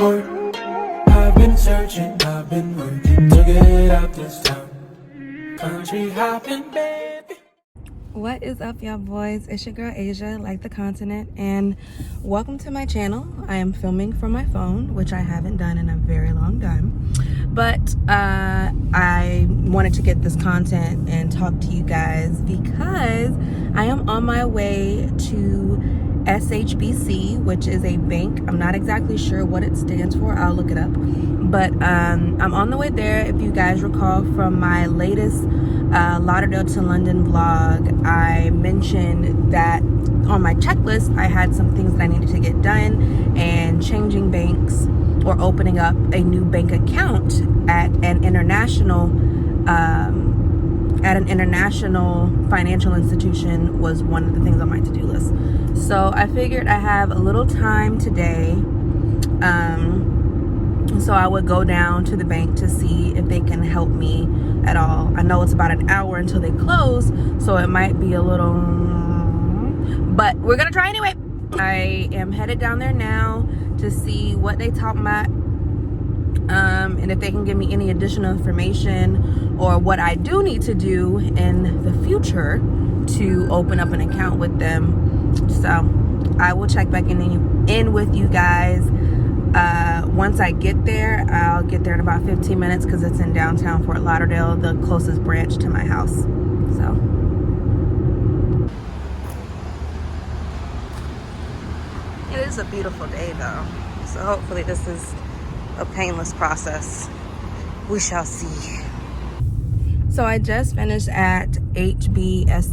court. I've been searching, I've been working to get out this town. Country hopping, baby. What is up, y'all boys? It's your girl Asia, like the continent, and welcome to my channel. I am filming from my phone, which I haven't done in a very long time, but I wanted to get this content and talk to you guys because I am on my way to SHBC, which is a bank. I'm not exactly sure what it stands for. I'll look it up, but I'm on the way there. If you guys recall from my latest Lauderdale to London vlog, I mentioned that on my checklist I had some things that I needed to get done, and changing banks or opening up a new bank account at an international financial institution was one of the things on my to-do list. So I figured I have a little time today, so I would go down to the bank to see if they can help me at all. I know it's about an hour until they close, so it might be a little, but we're gonna try anyway. I am headed down there now to see what they talking about, and if they can give me any additional information or what I do need to do in the future to open up an account with them. So I will check back in with you guys once I get there. I'll get there in about 15 minutes because it's in downtown Fort Lauderdale, the closest branch to my house. So it is a beautiful day though, so hopefully this is a painless process. We shall see. So I just finished at HSBC,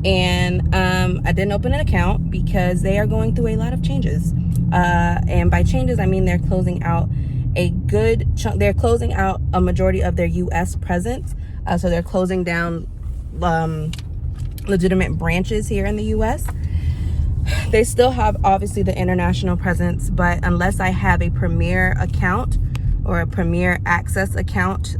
and I didn't open an account because they are going through a lot of changes. And by changes, I mean they're closing out a good chunk. They're closing out a majority of their U.S. presence. So they're closing down legitimate branches here in the U.S. They still have obviously the international presence, but unless I have a Premier account or a Premier Access account,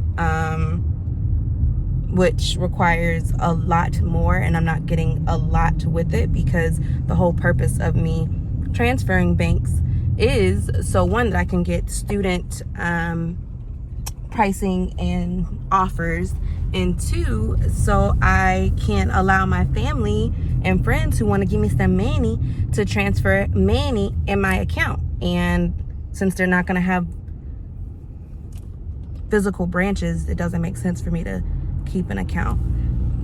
which requires a lot more, and I'm not getting a lot with it because the whole purpose of me transferring banks is so, one, that I can get student pricing and offers, and two, so I can allow my family and friends who want to give me some money to transfer money in my account. And since they're not going to have physical branches, it doesn't make sense for me to keep an account.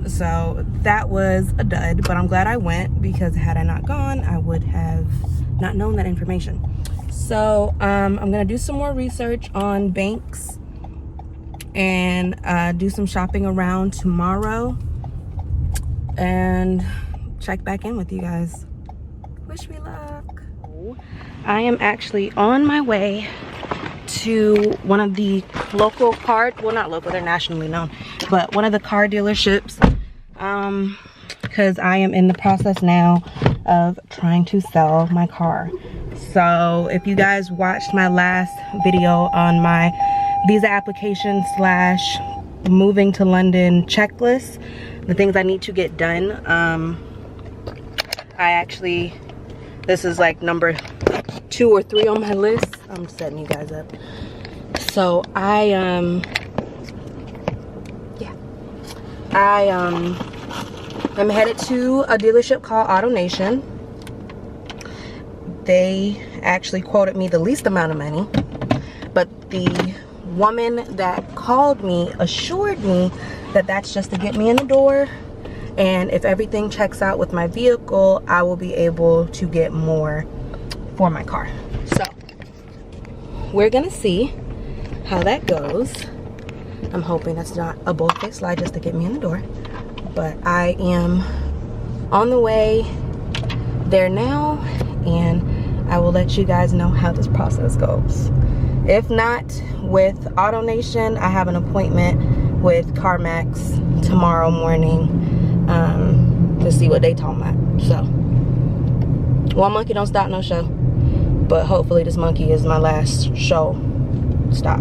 So that was a dud, but I'm glad I went, because had I not gone, I would have not known that information. So I'm gonna do some more research on banks and do some shopping around tomorrow and check back in with you guys. Wish me luck. I am actually on my way to one of the local car, well, not local, they're nationally known, but one of the car dealerships, because I am in the process now of trying to sell my car. So if you guys watched my last video on my visa application / moving to London checklist, the things I need to get done, this is like number 2 or 3 on my list. I'm setting you guys up. So I'm headed to a dealership called AutoNation. They actually quoted me the least amount of money, but the woman that called me assured me that that's just to get me in the door, and if everything checks out with my vehicle, I will be able to get more for my car. So we're gonna see how that goes. I'm hoping that's not a bullshit slide just to get me in the door, but I am on the way there now, and I will let you guys know how this process goes. If not with AutoNation, I have an appointment with CarMax tomorrow morning to see what they talking about. So one monkey don't stop no show, but hopefully this monkey is my last show stop.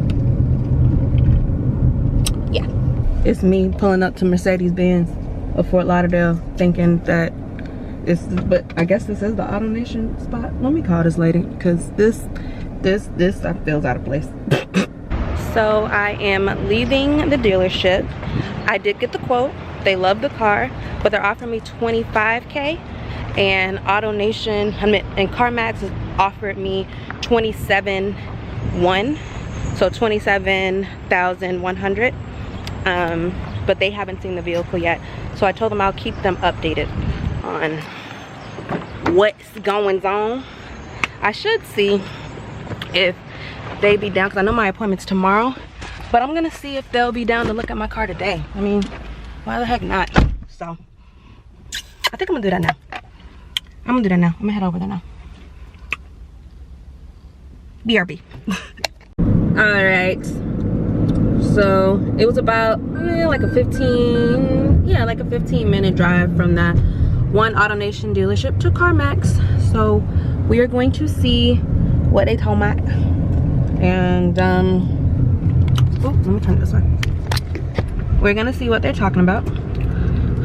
Yeah, it's me pulling up to Mercedes-Benz of Fort Lauderdale, thinking that but I guess this is the AutoNation spot. Let me call this lady, because this stuff feels out of place. So I am leaving the dealership. I did get the quote. They love the car, but they're offering me $25K, and AutoNation and CarMax offered me $27,100, so $27,100. But they haven't seen the vehicle yet, so I told them I'll keep them updated on what's going on. I should see if they be down, because I know my appointment's tomorrow, but I'm gonna see if they'll be down to look at my car today. I mean, why the heck not? So I think I'm gonna do that now. I'm gonna head over there now. BRB. All right, so it was about like a 15-minute drive from that one AutoNation dealership to CarMax. So we are going to see what they told me, and oh, let me turn it this way. We're gonna see what they're talking about.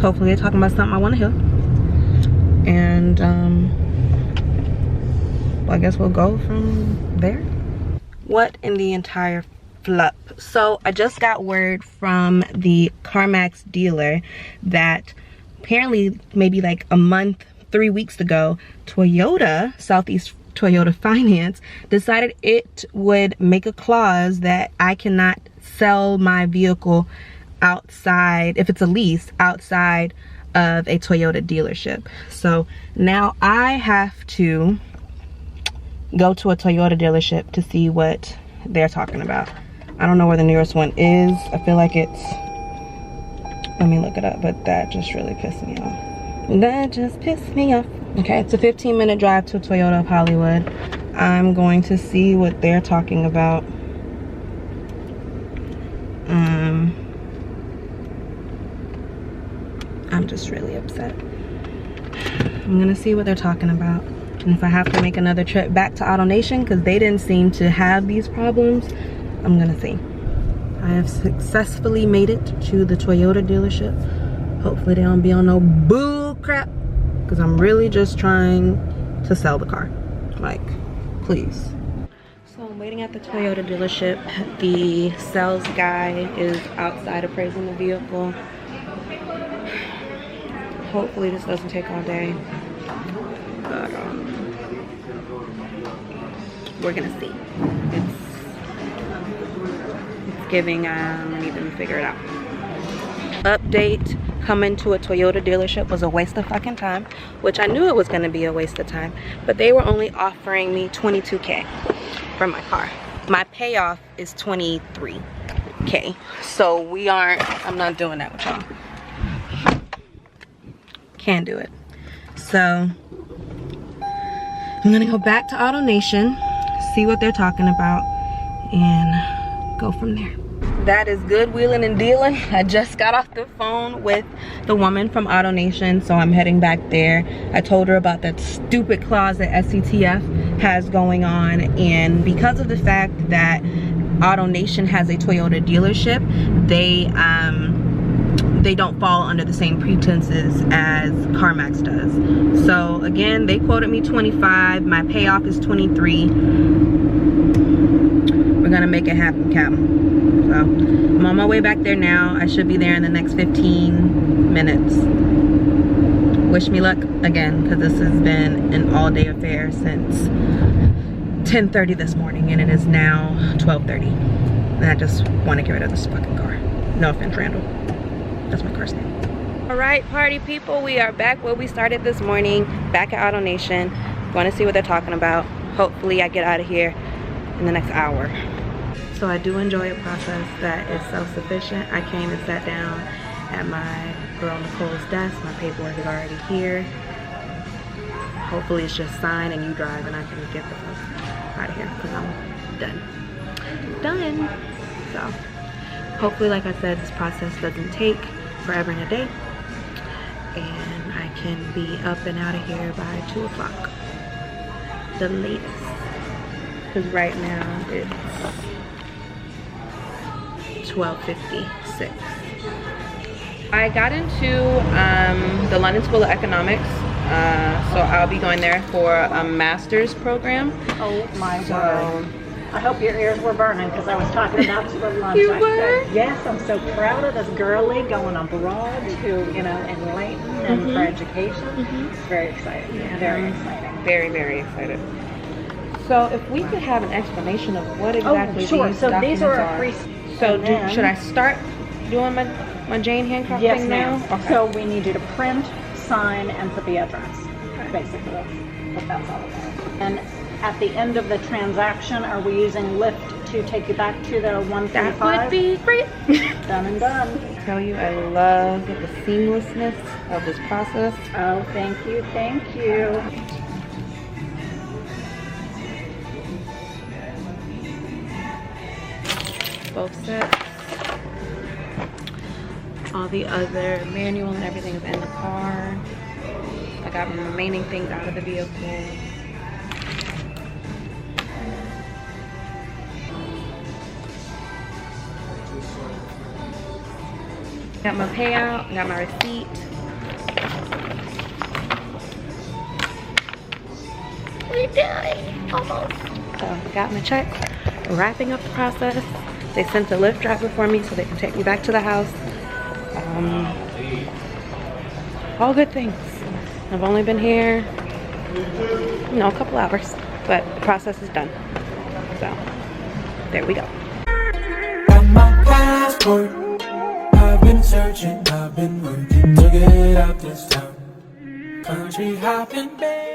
Hopefully they're talking about something I want to hear, and well, I guess we'll go from there. What in the entire flip? So I just got word from the CarMax dealer that apparently maybe like a month, 3 weeks ago, Toyota, Southeast Toyota Finance, decided it would make a clause that I cannot sell my vehicle outside, if it's a lease, outside of a Toyota dealership. So now I have to go to a Toyota dealership to see what they're talking about. I don't know where the nearest one is. I feel like it's, let me look it up, but that just really pissed me off. That just pissed me off. Okay, it's a 15-minute drive to Toyota of Hollywood. I'm going to see what they're talking about. I'm just really upset. I'm gonna see what they're talking about. And if I have to make another trip back to AutoNation, because they didn't seem to have these problems, I'm gonna see. I have successfully made it to the Toyota dealership. Hopefully they don't be on no bull crap, because I'm really just trying to sell the car. Like, please. So I'm waiting at the Toyota dealership. The sales guy is outside appraising the vehicle. Hopefully this doesn't take all day. But we're gonna see. It's giving, I need to figure it out. Update, coming to a Toyota dealership was a waste of fucking time, which I knew it was gonna be a waste of time, but they were only offering me $22K for my car. My payoff is $23K. So I'm not doing that with y'all. Can't do it. So I'm gonna go back to AutoNation, see what they're talking about, and go from there. That is good wheeling and dealing. I just got off the phone with the woman from AutoNation, so I'm heading back there. I told her about that stupid clause that SCTF has going on, and because of the fact that AutoNation has a Toyota dealership, they don't fall under the same pretenses as CarMax does. So again, they quoted me 25, my payoff is 23. We're gonna make it happen, Captain. So I'm on my way back there now. I should be there in the next 15 minutes. Wish me luck again, because this has been an all-day affair since 10:30 this morning, and it is now 12:30. And I just want to get rid of this fucking car. No offense, Randall. That's my car's name. All right, party people, we are back where we started this morning, back at AutoNation. Want to see what they're talking about. Hopefully I get out of here in the next hour. So I do enjoy a process that is self-sufficient. I came and sat down at my girl Nicole's desk. My paperwork is already here. Hopefully it's just sign and you drive and I can get the fuck out of here, because I'm done. So hopefully, like I said, this process doesn't take forever and a day, and I can be up and out of here by 2 o'clock, the latest, because right now it's 12:56. I got into the London School of Economics So I'll be going there for a master's program. Oh my So word. I hope your ears were burning because I was talking about you at lunch. You I were? said, yes, I'm so proud of this girlie going abroad to, you know, enlighten and for education. It's very exciting. Yeah. Very exciting. very, very excited. So if we could have an explanation of what exactly sure. these So documents these are are. a free. So and then- should I start doing my Jane Hancock Yes, thing ma'am. now? Okay. So we need you to print, sign, and put the address. Basically, what that's all about. And at the end of the transaction, are we using Lyft to take you back to the 135? That would be great. Done and done. I tell you, I love the seamlessness of this process. Oh, thank you, thank you. Both sets. All the other manual and everything is in the car. I got my remaining things out of the vehicle. Got my payout, got my receipt. We're done, almost. So got my check, wrapping up the process. They sent a Lyft driver for me so they can take me back to the house. All good things. I've only been here, you know, a couple hours, but the process is done. So there we go. Got my passport. I've been searching, I've been working to get out this town. Country hopping, baby.